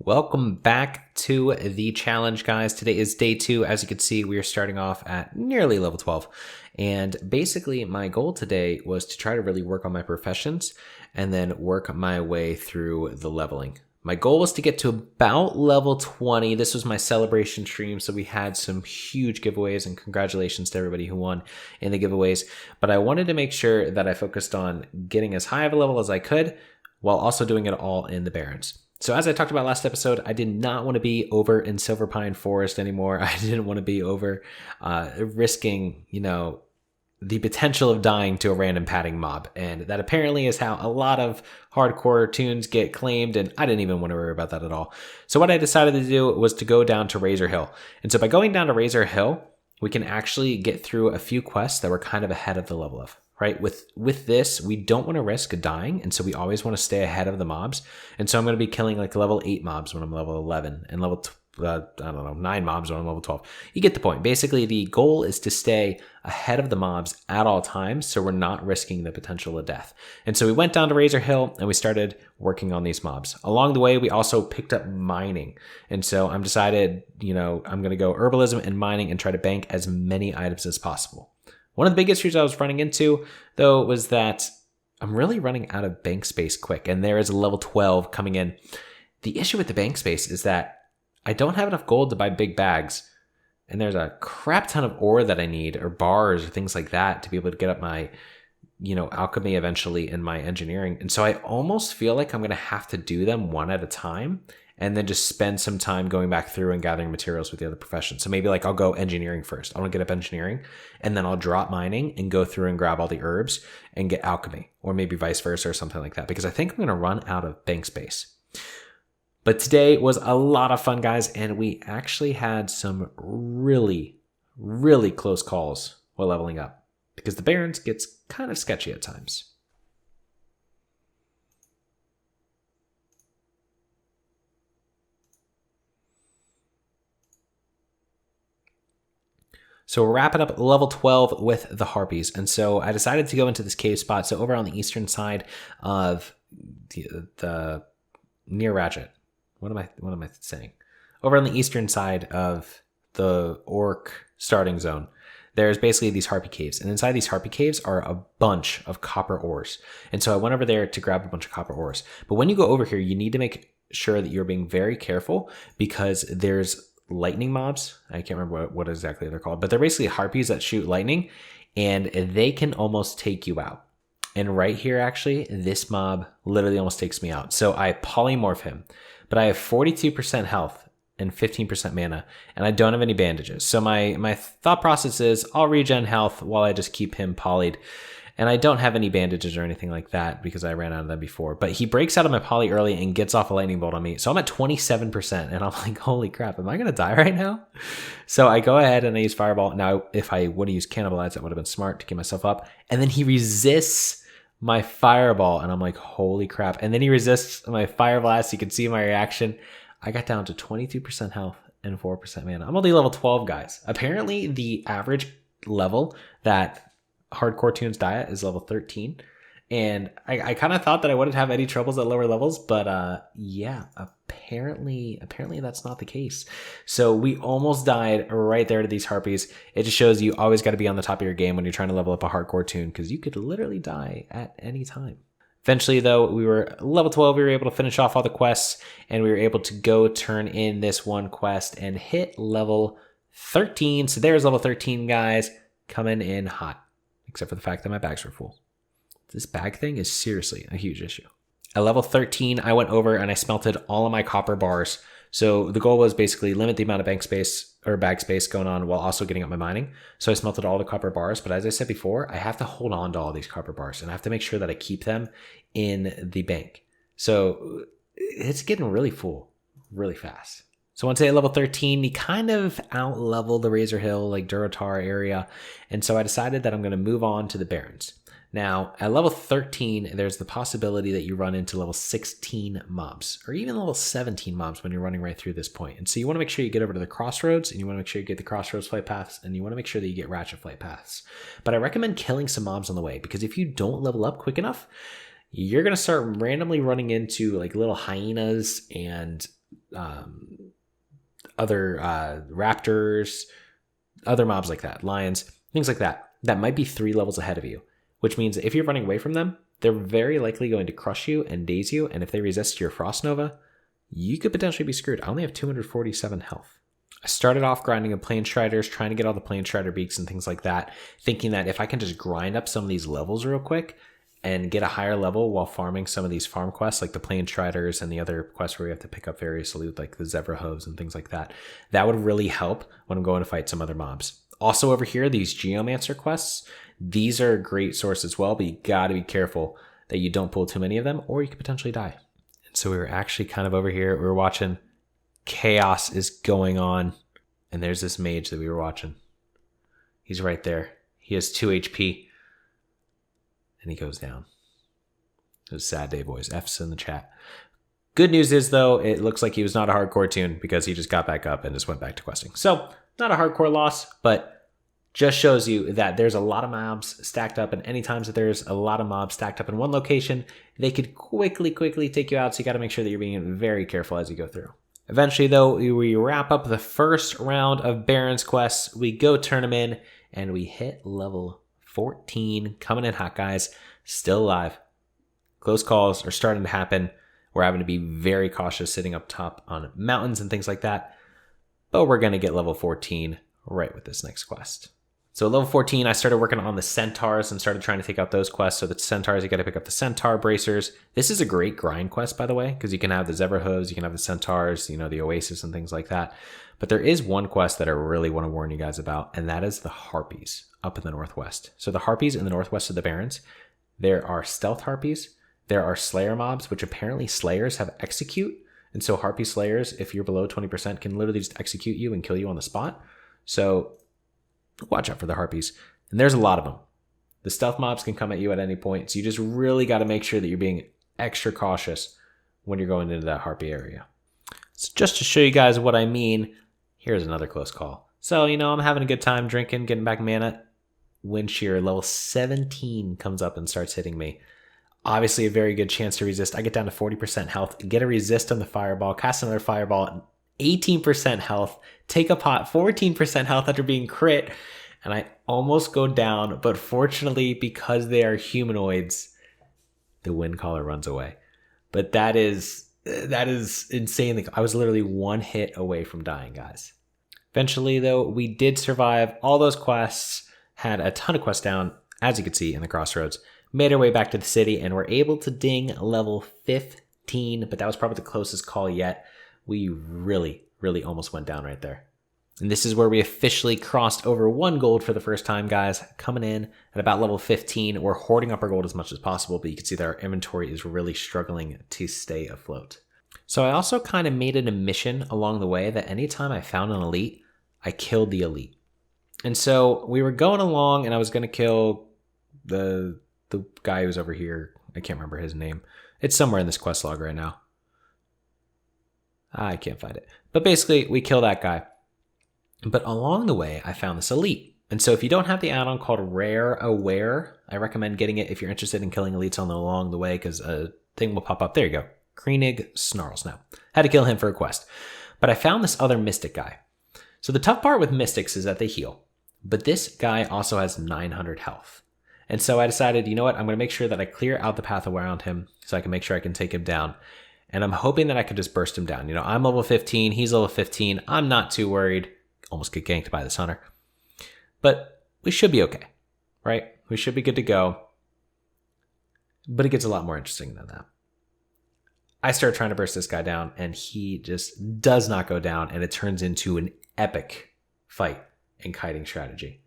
Welcome back to the challenge, guys. Today is day 2. As you can see, we are starting off at nearly level 12. And basically, my goal today was to try to really work on my professions and then work my way through the leveling. My goal was to get to about level 20. This was my celebration stream, so we had some huge giveaways, and congratulations to everybody who won in the giveaways. But I wanted to make sure that I focused on getting as high of a level as I could while also doing it all in the Barrens. So as I talked about last episode, I did not want to be over in Silver Pine Forest anymore. I didn't want to be over risking, the potential of dying to a random padding mob. And that apparently is how a lot of hardcore toons get claimed, and I didn't even want to worry about that at all. So what I decided to do was to go down to Razor Hill. And so by going down to Razor Hill, we can actually get through a few quests that we're kind of ahead of the level of. Right? With this, we don't want to risk dying, and so we always want to stay ahead of the mobs. And so I'm going to be killing like level 8 mobs when I'm level 11, and level 9 mobs when I'm level 12. You get the point. Basically, the goal is to stay ahead of the mobs at all times, so we're not risking the potential of death. And so we went down to Razor Hill, and we started working on these mobs. Along the way, we also picked up mining. And so I'm decided, I'm going to go herbalism and mining and try to bank as many items as possible. One of the big issues I was running into, though, was that I'm really running out of bank space quick, and there is a level 12 coming in. The issue with the bank space is that I don't have enough gold to buy big bags, and there's a crap ton of ore that I need, or bars, or things like that, to be able to get up my, alchemy eventually in my engineering. And so I almost feel like I'm going to have to do them one at a time, and then just spend some time going back through and gathering materials with the other professions. So maybe I'll go engineering first. I want to get up engineering, and then I'll drop mining and go through and grab all the herbs and get alchemy, or maybe vice versa or something like that, because I think I'm going to run out of bank space. But today was a lot of fun, guys, and we actually had some really, really close calls while leveling up, because the Barrens gets kind of sketchy at times. So we're wrapping up level 12 with the Harpies. And so I decided to go into this cave spot. So over on the eastern side of the near Ratchet. What am I saying? Over on the eastern side of the Orc starting zone, there's basically these Harpy caves. And inside these Harpy caves are a bunch of copper ores. And so I went over there to grab a bunch of copper ores. But when you go over here, you need to make sure that you're being very careful, because there's lightning mobs. I can't remember what exactly they're called, but they're basically harpies that shoot lightning, and they can almost take you out. And right here, actually, this mob literally almost takes me out. So I polymorph him, but I have 42% health and 15% mana, and I don't have any bandages. So my thought process is I'll regen health while I just keep him polyed. And I don't have any bandages or anything like that because I ran out of them before. But he breaks out of my poly early and gets off a lightning bolt on me. So I'm at 27%. And I'm like, holy crap, am I going to die right now? So I go ahead and I use Fireball. Now, if I would have used Cannibalize, that would have been smart to keep myself up. And then he resists my Fireball. And I'm like, holy crap. And then he resists my Fire Blast. You can see my reaction. I got down to 22% health and 4% mana. I'm only level 12, guys. Apparently, the average level that hardcore toons diet is level 13, and I kind of thought that I wouldn't have any troubles at lower levels, but yeah, apparently that's not the case. So we almost died right there to these harpies. It just shows you always got to be on the top of your game when you're trying to level up a hardcore toon, because you could literally die at any time. Eventually, though, we were level 12. We were able to finish off all the quests, and we were able to go turn in this one quest and hit level 13. So there's level 13, guys, coming in hot. Except for the fact that my bags were full. This bag thing is seriously a huge issue. At level 13, I went over and I smelted all of my copper bars. So the goal was basically limit the amount of bank space or bag space going on while also getting up my mining. So I smelted all the copper bars. But as I said before, I have to hold on to all these copper bars, and I have to make sure that I keep them in the bank. So it's getting really full really fast. So once I hit level 13, he kind of out-leveled the Razor Hill, Durotar area. And so I decided that I'm going to move on to the Barrens. Now, at level 13, there's the possibility that you run into level 16 mobs, or even level 17 mobs when you're running right through this point. And so you want to make sure you get over to the crossroads, and you want to make sure you get the crossroads flight paths, and you want to make sure that you get ratchet flight paths. But I recommend killing some mobs on the way, because if you don't level up quick enough, you're going to start randomly running into little hyenas and other raptors, other mobs like that, lions, things like that, that might be 3 levels ahead of you, which means if you're running away from them, they're very likely going to crush you and daze you, and if they resist your Frost Nova, you could potentially be screwed. I only have 247 health. I started off grinding a Plane Striders, trying to get all the Plane Strider beaks and things like that, thinking that if I can just grind up some of these levels real quick and get a higher level while farming some of these farm quests, like the Plane Striders and the other quests where we have to pick up various loot, like the Zebra Hooves and things like that, that would really help when I'm going to fight some other mobs. Also over here, these Geomancer quests, these are a great source as well, but you gotta be careful that you don't pull too many of them or you could potentially die. And so we were actually kind of over here, we were watching chaos is going on, and there's this mage that we were watching. He's right there. He has 2 HP, and he goes down. It was a sad day, boys. F's in the chat. Good news is, though, it looks like he was not a hardcore toon because he just got back up and just went back to questing. So, not a hardcore loss, but just shows you that there's a lot of mobs stacked up, and any times that there's a lot of mobs stacked up in one location, they could quickly take you out, so you got to make sure that you're being very careful as you go through. Eventually, though, we wrap up the first round of Baron's quests. We go turn them in, and we hit level 14. Coming in hot, guys. Still alive. Close calls are starting to happen. We're having to be very cautious sitting up top on mountains and things like that. But we're going to get level 14 right with this next quest. So at level 14, I started working on the Centaurs and started trying to take out those quests. So the Centaurs, you got to pick up the Centaur Bracers. This is a great grind quest, by the way, because you can have the Zebra Hooves, you can have the Centaurs, the Oasis and things like that. But there is one quest that I really want to warn you guys about, and that is the Harpies up in the Northwest. So the Harpies in the Northwest of the Barrens, there are Stealth Harpies, there are Slayer mobs, which apparently Slayers have Execute. And so Harpy Slayers, if you're below 20%, can literally just execute you and kill you on the spot. So watch out for the Harpies. And there's a lot of them. The stealth mobs can come at you at any point, so you just really got to make sure that you're being extra cautious when you're going into that Harpy area. So just to show you guys what I mean, here's another close call. So, I'm having a good time drinking, getting back mana. Wind Shear level 17 comes up and starts hitting me. Obviously a very good chance to resist. I get down to 40% health, get a resist on the fireball, cast another fireball, 18% health, take a pot, 14% health after being crit, and I almost go down, but fortunately, because they are humanoids, the Wind Caller runs away. But that is insane. I was literally 1 hit away from dying, guys. Eventually, though, we did survive all those quests, had a ton of quests down, as you can see in the crossroads, made our way back to the city, and were able to ding level 15, but that was probably the closest call yet. We really almost went down right there. And this is where we officially crossed over 1 gold for the first time, guys. Coming in at about level 15. We're hoarding up our gold as much as possible, but you can see that our inventory is really struggling to stay afloat. So I also kind of made it a mission along the way that anytime I found an elite, I killed the elite. And so we were going along, and I was going to kill the guy who's over here. I can't remember his name. It's somewhere in this quest log right now. I can't find it. But basically, we kill that guy. But along the way, I found this elite. And so if you don't have the add-on called Rare Aware, I recommend getting it if you're interested in killing elites along the way, because a thing will pop up. There you go. Kreenig Snarls. Now, had to kill him for a quest. But I found this other Mystic guy. So the tough part with Mystics is that they heal. But this guy also has 900 health. And so I decided, you know what? I'm going to make sure that I clear out the path around him so I can make sure I can take him down. And I'm hoping that I could just burst him down. I'm level 15. He's level 15. I'm not too worried. Almost get ganked by this hunter. But we should be okay, right? We should be good to go. But it gets a lot more interesting than that. I start trying to burst this guy down, and he just does not go down, and it turns into an epic fight and kiting strategy.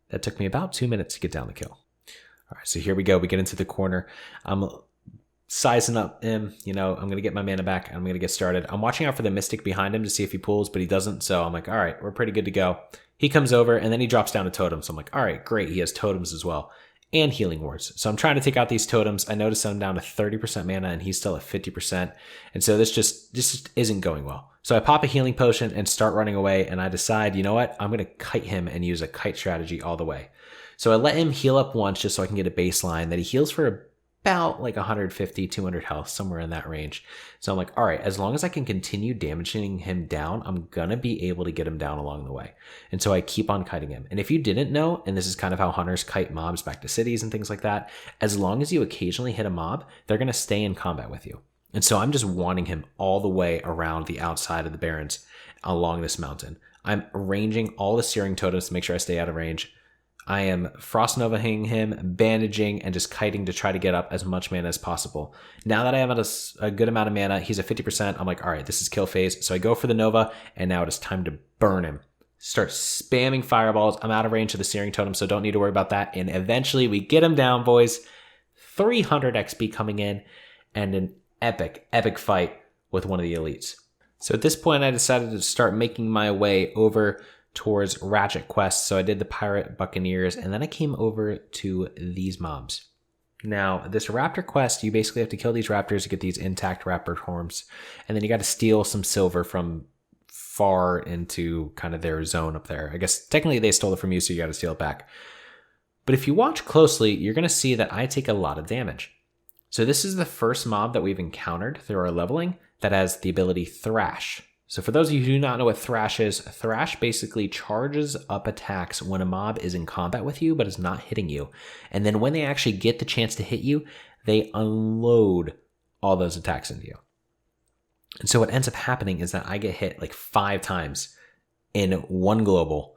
That took me about 2 minutes to get down the kill. All right, so here we go. We get into the corner. I'm sizing up him. I'm going to get my mana back. I'm going to get started. I'm watching out for the Mystic behind him to see if he pulls, but he doesn't. So I'm like, all right, we're pretty good to go. He comes over, and then he drops down a totem. So I'm like, all right, great. He has totems as well and healing wards. So I'm trying to take out these totems. I notice I'm down to 30% mana, and he's still at 50%. And so this just isn't going well. So I pop a healing potion and start running away, and I decide, you know what? I'm going to kite him and use a kite strategy all the way. So I let him heal up once just so I can get a baseline that he heals for about like 150, 200 health, somewhere in that range. So I'm like, all right, as long as I can continue damaging him down, I'm going to be able to get him down along the way. And so I keep on kiting him. And if you didn't know, and this is kind of how hunters kite mobs back to cities and things like that, as long as you occasionally hit a mob, they're going to stay in combat with you. And so I'm just wanting him all the way around the outside of the barrens along this mountain. I'm arranging all the searing totems to make sure I stay out of range. I am Frost Novaing him, bandaging, and just kiting to try to get up as much mana as possible. Now that I have a good amount of mana, he's at 50%. I'm like, all right, this is kill phase. So I go for the Nova, and now it is time to burn him. Start spamming fireballs. I'm out of range of the searing totem, so don't need to worry about that. And eventually we get him down, boys. 300 XP coming in, and an epic fight with one of the elites. So at this point, I decided to start making my way over towards Ratchet quests. So I did the Pirate Buccaneers, and then I came over to these mobs. Now, this Raptor quest, you basically have to kill these raptors to get these intact raptor horns, and then you got to steal some silver from far into kind of their zone up there. I guess technically they stole it from you, so you got to steal it back. But if you watch closely, you're going to see that I take a lot of damage. So this is the first mob that we've encountered through our leveling that has the ability Thrash. So for those of you who do not know what Thrash is, Thrash basically charges up attacks when a mob is in combat with you but is not hitting you. And then when they actually get the chance to hit you, they unload all those attacks into you. And so what ends up happening is that I get hit like 5 times in one global.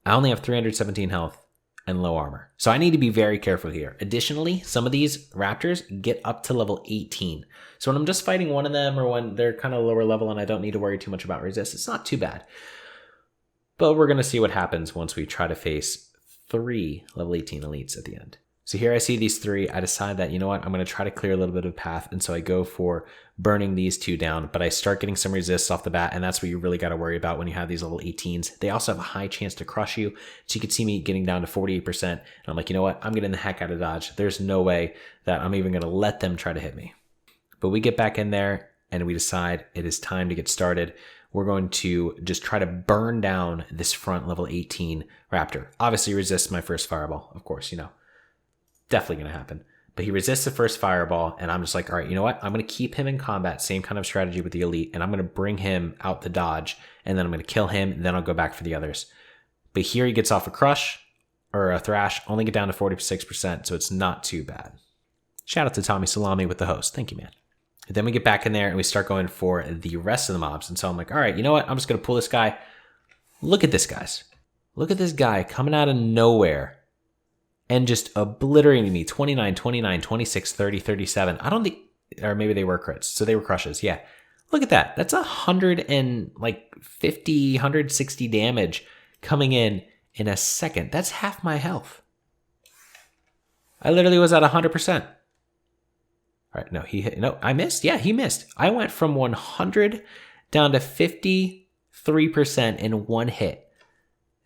I only have 317 health and low armor. So I need to be very careful here. Additionally, some of these raptors get up to level 18. So when I'm just fighting one of them, or when they're kind of lower level and I don't need to worry too much about resist, it's not too bad. But we're going to see what happens once we try to face 3 level 18 elites at the end. So here I see these 3. I decide that, you know what, I'm going to try to clear a little bit of path. And so I go for burning these 2 down, but I start getting some resists off the bat. And that's what you really got to worry about when you have these level 18s. They also have a high chance to crush you. So you can see me getting down to 48%. And I'm like, you know what, I'm getting the heck out of dodge. There's no way that I'm even going to let them try to hit me. But we get back in there and we decide it is time to get started. We're going to just try to burn down this front level 18 raptor. Obviously resist my first fireball, of course, you know. Definitely going to happen. But he resists the first fireball, and I'm just like, all right, you know what? I'm going to keep him in combat, same kind of strategy with the elite, and I'm going to bring him out the dodge, and then I'm going to kill him, and then I'll go back for the others. But here he gets off a crush, or a thrash, only get down to 46%, so it's not too bad. Shout out to Tommy Salami with the host. Thank you, man. And then we get back in there, and we start going for the rest of the mobs. And so I'm like, all right, you know what? I'm just going to pull this guy. Look at this, guys. Look at this guy coming out of nowhere and just obliterating me. 29, 29, 26, 30, 37. I don't think, or maybe they were crits. So they were crushes. Yeah. Look at that. That's 150, 160 damage coming in a second. That's half my health. I literally was at 100%. All right. No, he hit. No, I missed. Yeah, he missed. I went from 100 down to 53% in one hit.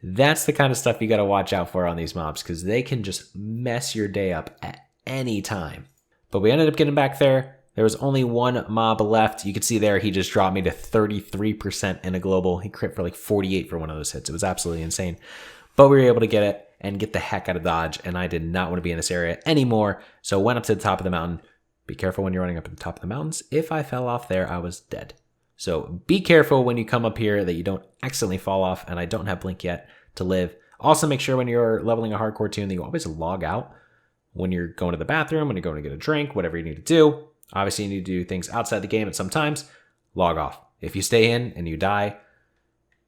That's the kind of stuff you got to watch out for on these mobs, because they can just mess your day up at any time. But we ended up getting back there. There was only one mob left. You can see there, he just dropped me to 33% in a global. He crit for like 48 for one of those hits. It was absolutely insane. But we were able to get it and get the heck out of dodge, and I did not want to be in this area anymore. So went up to the top of the mountain. Be careful when you're running up to the top of the mountains. If I fell off there, I was dead. So be careful when you come up here that you don't accidentally fall off, and I don't have Blink yet to live. Also, make sure when you're leveling a hardcore toon that you always log out when you're going to the bathroom, when you're going to get a drink, whatever you need to do. Obviously, you need to do things outside the game, and sometimes log off. If you stay in and you die,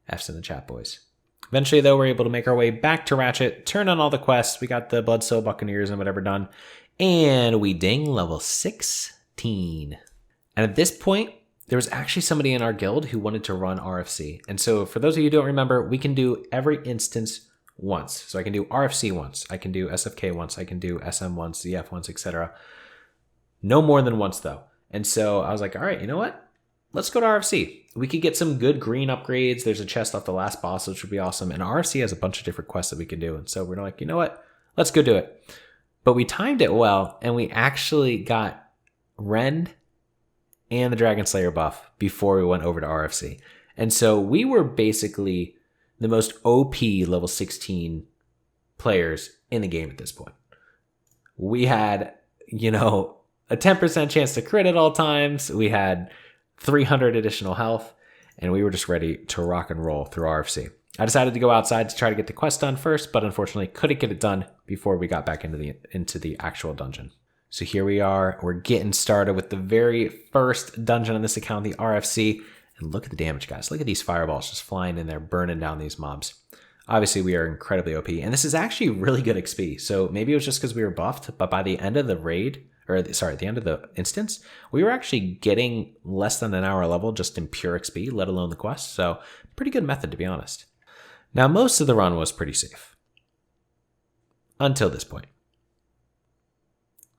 F's in the chat, boys. Eventually, though, we're able to make our way back to Ratchet, turn on all the quests. We got the Bloodsoul Buccaneers and whatever done, and we ding level 16. And at this point, there was actually somebody in our guild who wanted to run RFC. And so for those of you who don't remember, we can do every instance once. So I can do RFC once, I can do SFK once, I can do SM once, ZF once, etc. No more than once though. And so I was like, all right, you know what? Let's go to RFC. We could get some good green upgrades. There's a chest off the last boss, which would be awesome. And RFC has a bunch of different quests that we can do. And so we're like, you know what? Let's go do it. But we timed it well, and we actually got Rend and the Dragon Slayer buff before we went over to RFC. And so we were basically the most OP level 16 players in the game at this point. We had you know, a 10% chance to crit at all times. We had 300 additional health, and we were just ready to rock and roll through RFC. I decided to go outside to try to get the quest done first, but unfortunately couldn't get it done before we got back into the actual dungeon. So here we are. We're getting started with the very first dungeon on this account, the RFC. And look at the damage, guys. Look at these fireballs just flying in there, burning down these mobs. Obviously, we are incredibly OP, and this is actually really good XP. So maybe it was just because we were buffed, but by the end of the raid, the end of the instance, we were actually getting less than an hour level just in pure XP, let alone the quest. So pretty good method, to be honest. Now, most of the run was pretty safe. Until this point.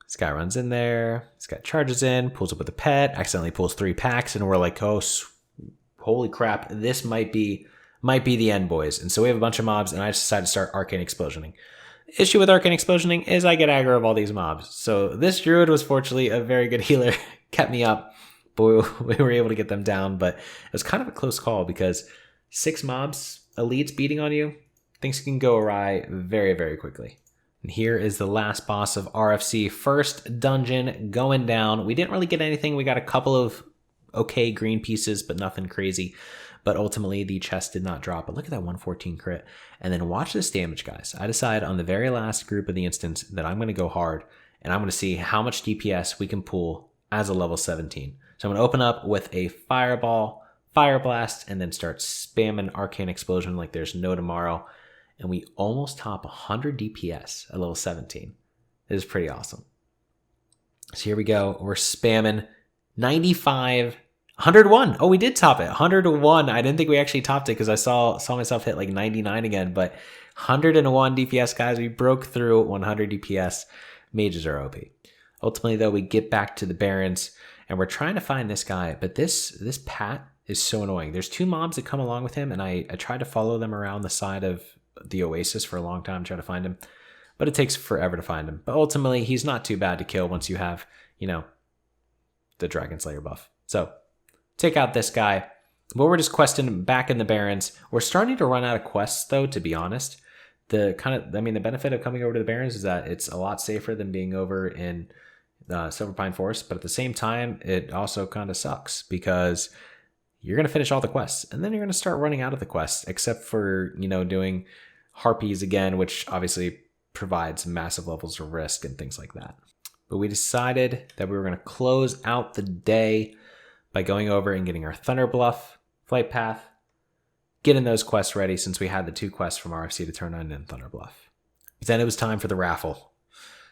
This guy runs in there, this guy charges in, pulls up with a pet, accidentally pulls 3 packs, and we're like, oh, holy crap, this might be the end, boys. And so we have a bunch of mobs, and I just decided to start Arcane Explosioning. Issue with Arcane Explosioning is I get aggro of all these mobs. So this druid was fortunately a very good healer, kept me up, but we were able to get them down. But it was kind of a close call because 6 mobs, elites beating on you, things can go awry very, very quickly. And here is the last boss of RFC. First dungeon going down. We didn't really get anything. We got a couple of okay green pieces, but nothing crazy. But ultimately, the chest did not drop. But look at that 114 crit. And then watch this damage, guys. I decide on the very last group of the instance that I'm going to go hard. And I'm going to see how much DPS we can pull as a level 17. So I'm going to open up with a fireball, fire blast, and then start spamming Arcane Explosion like there's no tomorrow. And we almost top 100 DPS at level 17. It is pretty awesome. So here we go. We're spamming 95, 101. Oh, we did top it. 101. I didn't think we actually topped it because I saw myself hit like 99 again. But 101 DPS, guys. We broke through 100 DPS. Mages are OP. Ultimately, though, we get back to the Barons. And we're trying to find this guy. But this Pat is so annoying. There's 2 mobs that come along with him. And I tried to follow them around the side of the Oasis for a long time, trying to find him, but it takes forever to find him. But ultimately, he's not too bad to kill once you have, the Dragon Slayer buff. So take out this guy. But we're just questing back in the Barons. We're starting to run out of quests, though, to be honest. The benefit of coming over to the Barons is that it's a lot safer than being over in Silverpine Forest. But at the same time, it also kind of sucks because you're going to finish all the quests, and then you're going to start running out of the quests, except for, doing Harpies again, which obviously provides massive levels of risk and things like that. But we decided that we were going to close out the day by going over and getting our Thunder Bluff, Flight Path, getting those quests ready since we had the 2 quests from RFC to turn on in Thunder Bluff. But then it was time for the raffle.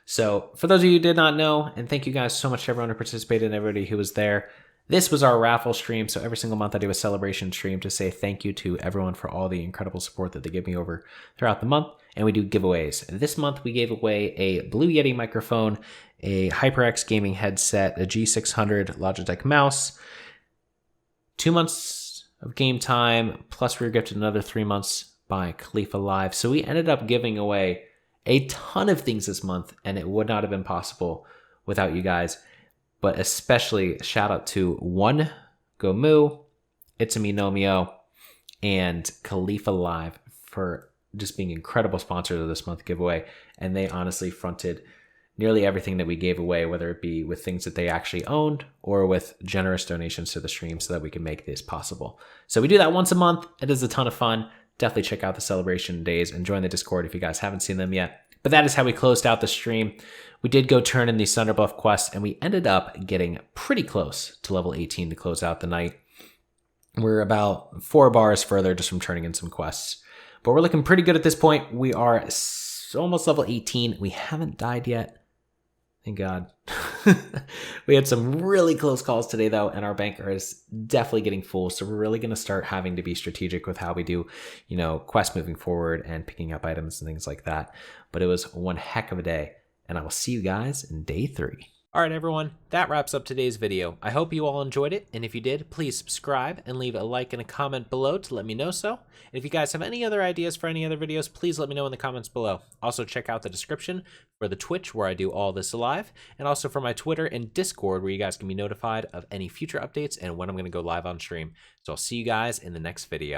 So for those of you who did not know, and thank you guys so much to everyone who participated and everybody who was there, this was our raffle stream. So every single month I do a celebration stream to say thank you to everyone for all the incredible support that they give me over throughout the month. And we do giveaways. This month we gave away a Blue Yeti microphone, a HyperX gaming headset, a G600 Logitech mouse, 2 months of game time, plus we were gifted another 3 months by Khalifa Live. So we ended up giving away a ton of things this month, and it would not have been possible without you guys. But especially shout out to One Gomu, Itsumi Nomio, and Khalifa Live for just being incredible sponsors of this month giveaway. And they honestly fronted nearly everything that we gave away, whether it be with things that they actually owned or with generous donations to the stream so that we can make this possible. So we do that once a month. It is a ton of fun. Definitely check out the celebration days and join the Discord if you guys haven't seen them yet. But that is how we closed out the stream. We did go turn in the Thunder Bluff quest, and we ended up getting pretty close to level 18 to close out the night. We're about 4 bars further just from turning in some quests. But we're looking pretty good at this point. We are almost level 18. We haven't died yet. Thank God. We had some really close calls today, though, and our banker is definitely getting full. So we're really going to start having to be strategic with how we do, quests moving forward and picking up items and things like that. But it was one heck of a day, and I will see you guys in day 3. All right, everyone, that wraps up today's video. I hope you all enjoyed it, and if you did, please subscribe and leave a like and a comment below to let me know so. And if you guys have any other ideas for any other videos, please let me know in the comments below. Also, check out the description for the Twitch where I do all this live, and also for my Twitter and Discord where you guys can be notified of any future updates and when I'm going to go live on stream. So I'll see you guys in the next video.